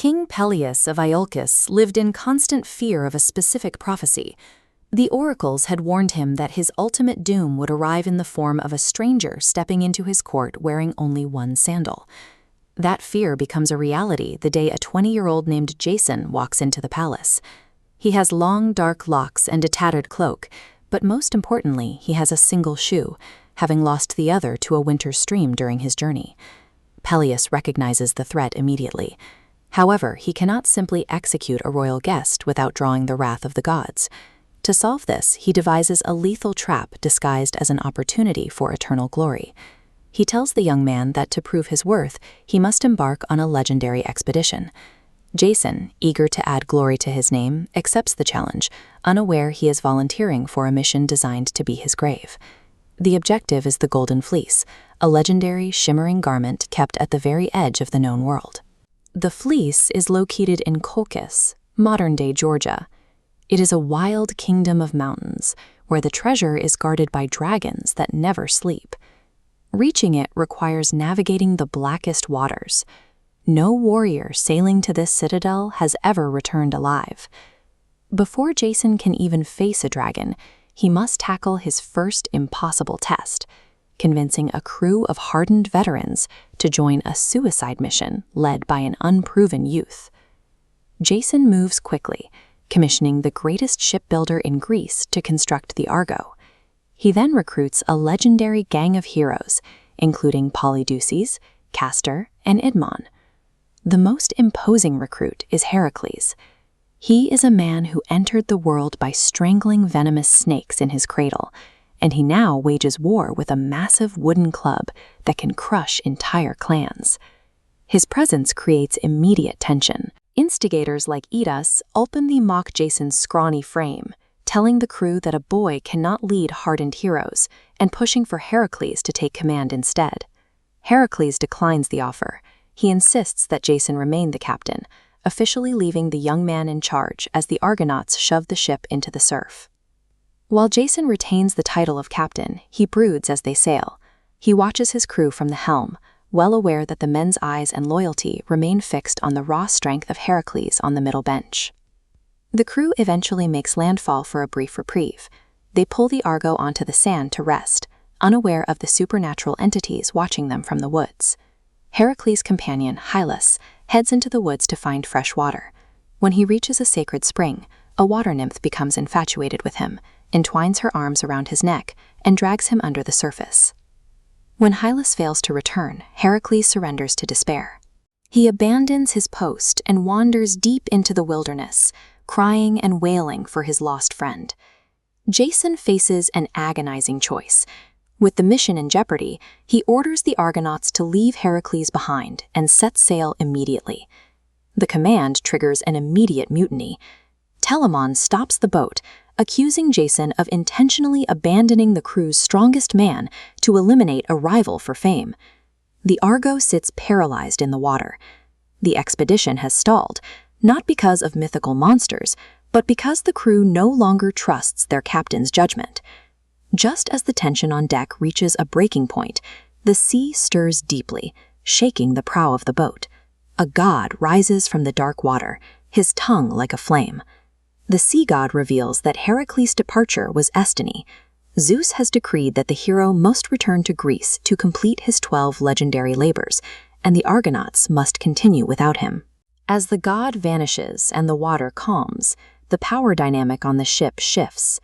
King Peleus of Iolcus lived in constant fear of a specific prophecy. The oracles had warned him that his ultimate doom would arrive in the form of a stranger stepping into his court wearing only one sandal. That fear becomes a reality the day a 20-year-old named Jason walks into the palace. He has long, dark locks and a tattered cloak, but most importantly, he has a single shoe, having lost the other to a winter stream during his journey. Peleus recognizes the threat immediately. However, he cannot simply execute a royal guest without drawing the wrath of the gods. To solve this, he devises a lethal trap disguised as an opportunity for eternal glory. He tells the young man that to prove his worth, he must embark on a legendary expedition. Jason, eager to add glory to his name, accepts the challenge, unaware he is volunteering for a mission designed to be his grave. The objective is the Golden Fleece, a legendary, shimmering garment kept at the very edge of the known world. The fleece is located in Colchis, modern-day Georgia. It is a wild kingdom of mountains, where the treasure is guarded by dragons that never sleep. Reaching it requires navigating the blackest waters. No warrior sailing to this citadel has ever returned alive. Before Jason can even face a dragon, he must tackle his first impossible test, convincing a crew of hardened veterans to join a suicide mission led by an unproven youth. Jason moves quickly, commissioning the greatest shipbuilder in Greece to construct the Argo. He then recruits a legendary gang of heroes, including Polydeuces, Castor, and Idmon. The most imposing recruit is Heracles. He is a man who entered the world by strangling venomous snakes in his cradle, and he now wages war with a massive wooden club that can crush entire clans. His presence creates immediate tension. Instigators like Idas openly mock Jason's scrawny frame, telling the crew that a boy cannot lead hardened heroes, and pushing for Heracles to take command instead. Heracles declines the offer. He insists that Jason remain the captain, officially leaving the young man in charge as the Argonauts shove the ship into the surf. While Jason retains the title of captain, he broods as they sail. He watches his crew from the helm, well aware that the men's eyes and loyalty remain fixed on the raw strength of Heracles on the middle bench. The crew eventually makes landfall for a brief reprieve. They pull the Argo onto the sand to rest, unaware of the supernatural entities watching them from the woods. Heracles' companion, Hylas, heads into the woods to find fresh water. When he reaches a sacred spring, a water nymph becomes infatuated with him, entwines her arms around his neck, and drags him under the surface. When Hylas fails to return, Heracles surrenders to despair. He abandons his post and wanders deep into the wilderness, crying and wailing for his lost friend. Jason faces an agonizing choice. With the mission in jeopardy, he orders the Argonauts to leave Heracles behind and set sail immediately. The command triggers an immediate mutiny. Telamon stops the boat, accusing Jason of intentionally abandoning the crew's strongest man to eliminate a rival for fame. The Argo sits paralyzed in the water. The expedition has stalled, not because of mythical monsters, but because the crew no longer trusts their captain's judgment. Just as the tension on deck reaches a breaking point, the sea stirs deeply, shaking the prow of the boat. A god rises from the dark water, his tongue like a flame. The sea god reveals that Heracles' departure was destiny. Zeus has decreed that the hero must return to Greece to complete his 12 legendary labors, and the Argonauts must continue without him. As the god vanishes and the water calms, the power dynamic on the ship shifts.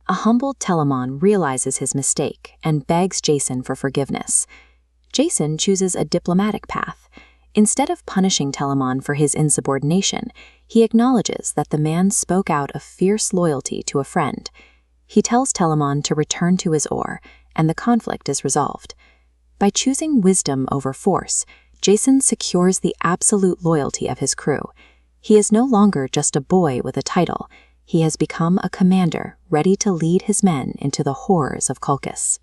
A humbled Telamon realizes his mistake and begs Jason for forgiveness. Jason chooses a diplomatic path. Instead of punishing Telamon for his insubordination, he acknowledges that the man spoke out of fierce loyalty to a friend. He tells Telamon to return to his oar, and the conflict is resolved. By choosing wisdom over force, Jason secures the absolute loyalty of his crew. He is no longer just a boy with a title. He has become a commander ready to lead his men into the horrors of Colchis.